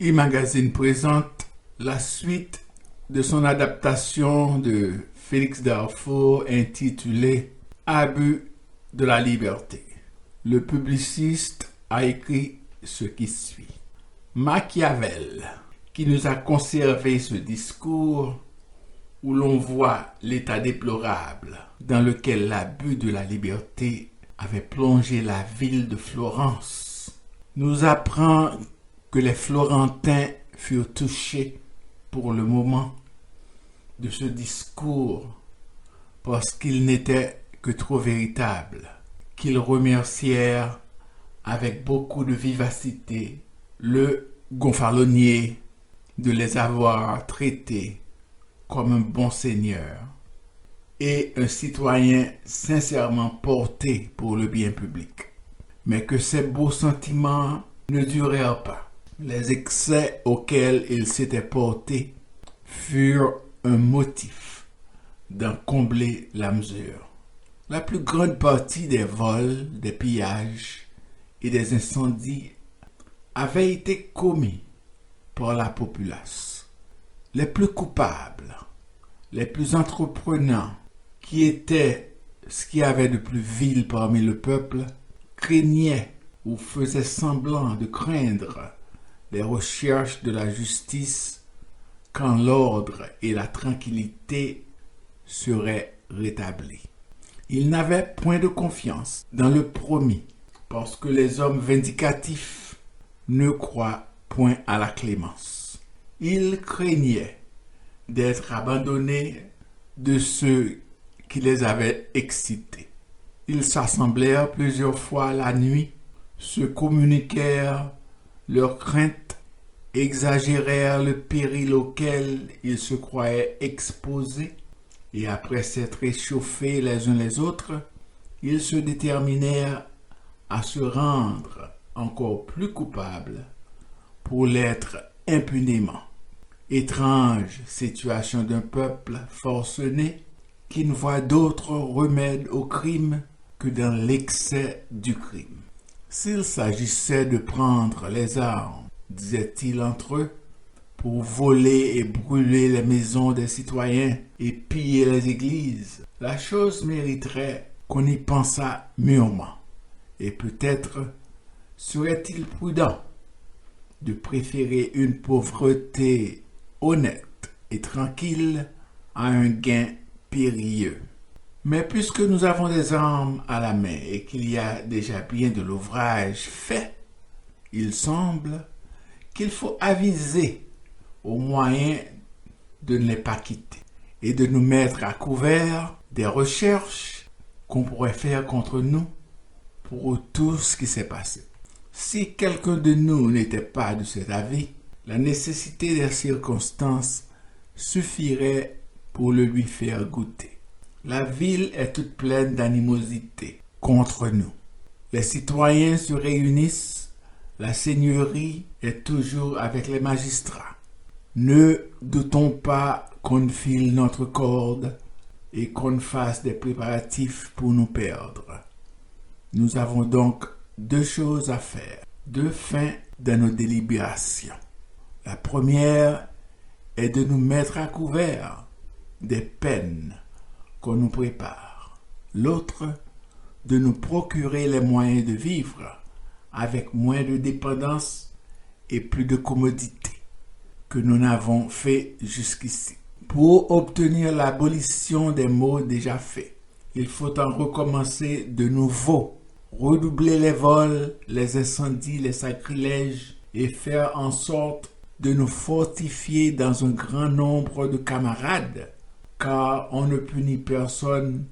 E-Magazine présente la suite de son adaptation de Félix Darfour intitulée Abus de la liberté. Le publiciste a écrit ce qui suit. Machiavel, qui nous a conservé ce discours où l'on voit l'état déplorable dans lequel l'abus de la liberté avait plongé la ville de Florence, nous apprend que les Florentins furent touchés pour le moment de ce discours parce qu'il n'était que trop véritable, qu'ils remercièrent avec beaucoup de vivacité le gonfalonier de les avoir traités comme un bon seigneur et un citoyen sincèrement porté pour le bien public. Mais que ces beaux sentiments ne durèrent pas. Les excès auxquels il s'était porté furent un motif d'en combler la mesure. La plus grande partie des vols, des pillages et des incendies avait été commis par la populace. Les plus coupables, les plus entreprenants, qui étaient ce qu'il y avait de plus vil parmi le peuple, craignaient ou faisaient semblant de craindre les recherches de la justice quand l'ordre et la tranquillité seraient rétablis. Ils n'avaient point de confiance dans le promis, parce que les hommes vindicatifs ne croient point à la clémence. Ils craignaient d'être abandonnés de ceux qui les avaient excités. Ils s'assemblèrent plusieurs fois la nuit, se communiquèrent leurs craintes, exagérèrent le péril auquel ils se croyaient exposés, et après s'être échauffés les uns les autres, ils se déterminèrent à se rendre encore plus coupables pour l'être impunément. Étrange situation d'un peuple forcené qui ne voit d'autre remède au crime que dans l'excès du crime. S'il s'agissait de prendre les armes, disaient-ils entre eux, pour voler et brûler les maisons des citoyens et piller les églises, la chose mériterait qu'on y pensât mûrement. Et peut-être serait-il prudent de préférer une pauvreté honnête et tranquille à un gain périlleux. Mais puisque nous avons des armes à la main et qu'il y a déjà bien de l'ouvrage fait, il semble qu'il faut aviser au moyen de ne les pas quitter et de nous mettre à couvert des recherches qu'on pourrait faire contre nous pour tout ce qui s'est passé. Si quelqu'un de nous n'était pas de cet avis, la nécessité des circonstances suffirait pour le lui faire goûter. La ville est toute pleine d'animosité contre nous. Les citoyens se réunissent, la seigneurie est toujours avec les magistrats. Ne doutons pas qu'on file notre corde et qu'on fasse des préparatifs pour nous perdre. Nous avons donc deux choses à faire, deux fins dans nos délibérations. La première est de nous mettre à couvert des peines qu'on nous prépare. L'autre, de nous procurer les moyens de vivre avec moins de dépendance et plus de commodité que nous n'avons fait jusqu'ici. Pour obtenir l'abolition des maux déjà faits, il faut en recommencer de nouveau, redoubler les vols, les incendies, les sacrilèges et faire en sorte de nous fortifier dans un grand nombre de camarades, car on ne punit personne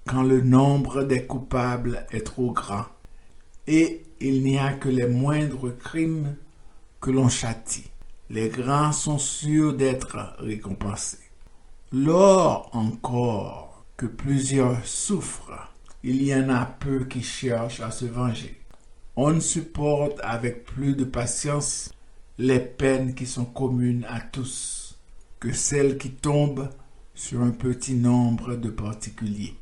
quand le nombre des coupables est trop grand, et il n'y a que les moindres crimes que l'on châtie. Les grands sont sûrs d'être récompensés. Lors encore que plusieurs souffrent, il y en a peu qui cherchent à se venger. On ne supporte avec plus de patience les peines qui sont communes à tous que celles qui tombent sur un petit nombre de particuliers.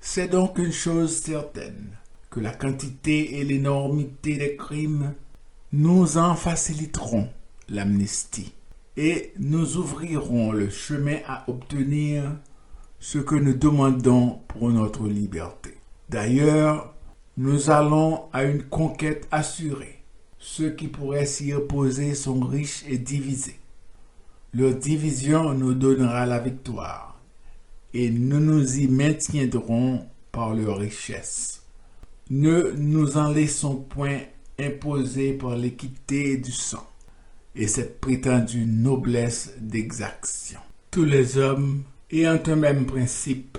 C'est donc une chose certaine, que la quantité et l'énormité des crimes nous en faciliteront l'amnistie. Et nous ouvrirons le chemin à obtenir ce que nous demandons pour notre liberté. D'ailleurs, nous allons à une conquête assurée. Ceux qui pourraient s'y opposer sont riches et divisés. Leur division nous donnera la victoire, et nous nous y maintiendrons par leur richesse. Ne nous en laissons point imposer par l'équité du sang et cette prétendue noblesse d'exaction. Tous les hommes ayant un même principe,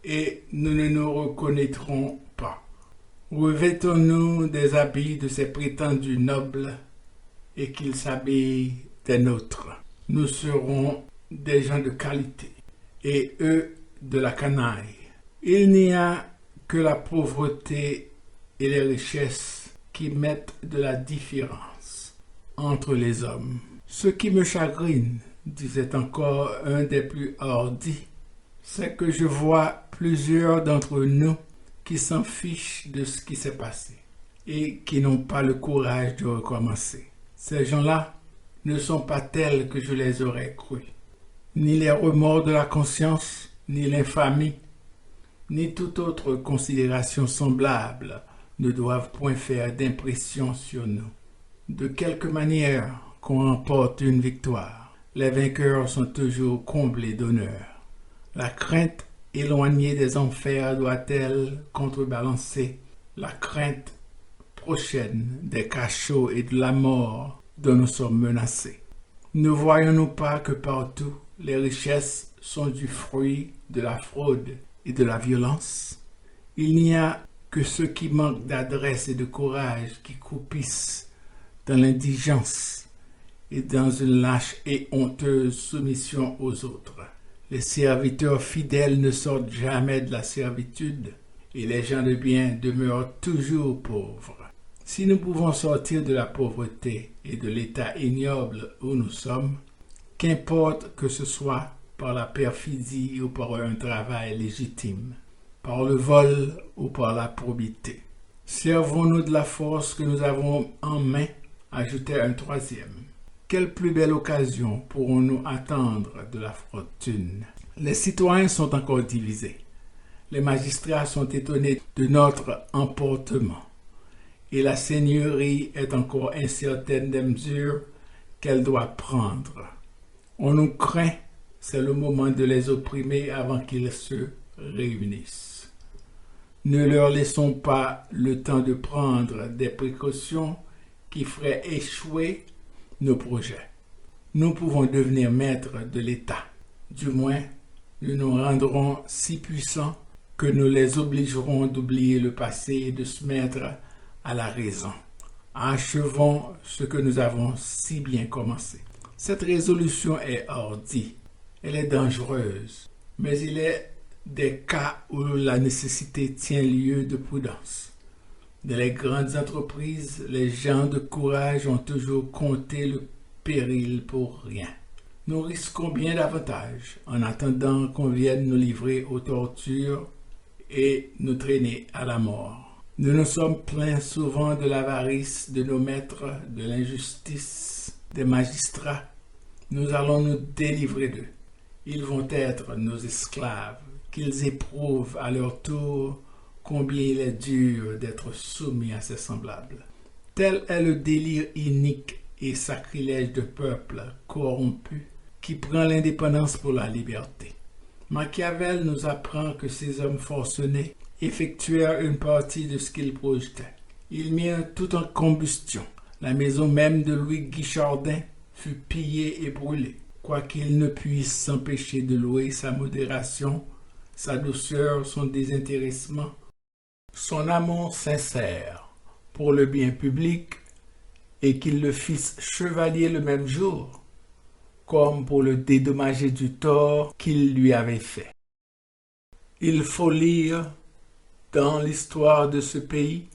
et nous ne nous reconnaîtrons pas. Revêtons-nous des habits de ces prétendus nobles, et qu'ils s'habillent des nôtres. Nous serons des gens de qualité, et eux de la canaille. Il n'y a que la pauvreté et les richesses qui mettent de la différence entre les hommes. Ce qui me chagrine, disait encore un des plus hardis, c'est que je vois plusieurs d'entre nous qui s'en fichent de ce qui s'est passé et qui n'ont pas le courage de recommencer. Ces gens-là ne sont pas tels que je les aurais crus. Ni les remords de la conscience, ni l'infamie, ni toute autre considération semblable ne doivent point faire d'impression sur nous. De quelque manière qu'on remporte une victoire, les vainqueurs sont toujours comblés d'honneur. La crainte éloignée des enfers doit-elle contrebalancer la crainte prochaine des cachots et de la mort dont nous sommes menacés? Ne voyons-nous pas que partout les richesses sont du fruit de la fraude et de la violence? Il n'y a que ceux qui manquent d'adresse et de courage qui croupissent dans l'indigence et dans une lâche et honteuse soumission aux autres. Les serviteurs fidèles ne sortent jamais de la servitude et les gens de bien demeurent toujours pauvres. Si nous pouvons sortir de la pauvreté et de l'état ignoble où nous sommes, qu'importe que ce soit par la perfidie ou par un travail légitime, par le vol ou par la probité. Servons-nous de la force que nous avons en main, ajoutait un troisième. Quelle plus belle occasion pourrons-nous attendre de la fortune? Les citoyens sont encore divisés. Les magistrats sont étonnés de notre emportement. Et la seigneurie est encore incertaine des mesures qu'elle doit prendre. On nous craint, c'est le moment de les opprimer avant qu'ils se réunissent. Ne leur laissons pas le temps de prendre des précautions qui feraient échouer nos projets. Nous pouvons devenir maîtres de l'État. Du moins, nous nous rendrons si puissants que nous les obligerons d'oublier le passé et de se mettre à la raison. Achevons ce que nous avons si bien commencé. Cette résolution est hardie, elle est dangereuse, mais il est des cas où la nécessité tient lieu de prudence. Dans les grandes entreprises, les gens de courage ont toujours compté le péril pour rien. Nous risquons bien davantage en attendant qu'on vienne nous livrer aux tortures et nous traîner à la mort. Nous nous sommes plaints souvent de l'avarice de nos maîtres, de l'injustice des magistrats. Nous allons nous délivrer d'eux. Ils vont être nos esclaves, qu'ils éprouvent à leur tour combien il est dur d'être soumis à ses semblables. Tel est le délire inique et sacrilège de peuple corrompu qui prend l'indépendance pour la liberté. Machiavel nous apprend que ces hommes forcenés effectuèrent une partie de ce qu'ils projetaient. Ils mirent tout en combustion. La maison même de Louis Guichardin fut pillée et brûlée, quoiqu'il ne puisse s'empêcher de louer sa modération, sa douceur, son désintéressement, son amour sincère pour le bien public, et qu'il le fisse chevalier le même jour, comme pour le dédommager du tort qu'il lui avait fait. Il faut lire dans l'histoire de ce pays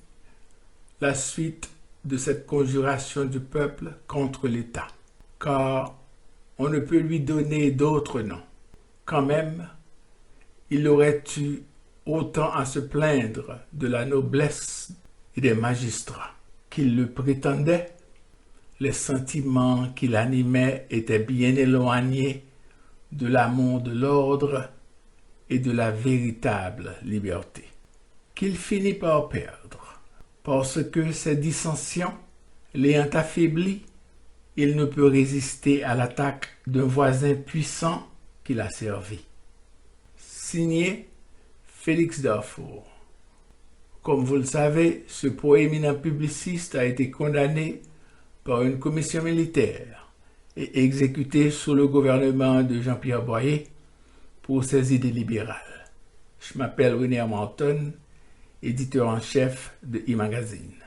la suite de cette conjuration du peuple contre l'État, car on ne peut lui donner d'autre nom. Quand même, il aurait eu autant à se plaindre de la noblesse et des magistrats qu'il le prétendait. les sentiments qui l'animaient étaient bien éloignés de l'amour de l'ordre et de la véritable liberté, qu'il finit par perdre, parce que ces dissensions l'ayant affaibli, il ne peut résister à l'attaque d'un voisin puissant qui l'a servi. Signé Félix Darfour. Comme vous le savez, ce proéminent publiciste a été condamné par une commission militaire et exécuté sous le gouvernement de Jean-Pierre Boyer pour ses idées libérales. Je m'appelle René Martin, éditeur en chef de e-Magazine.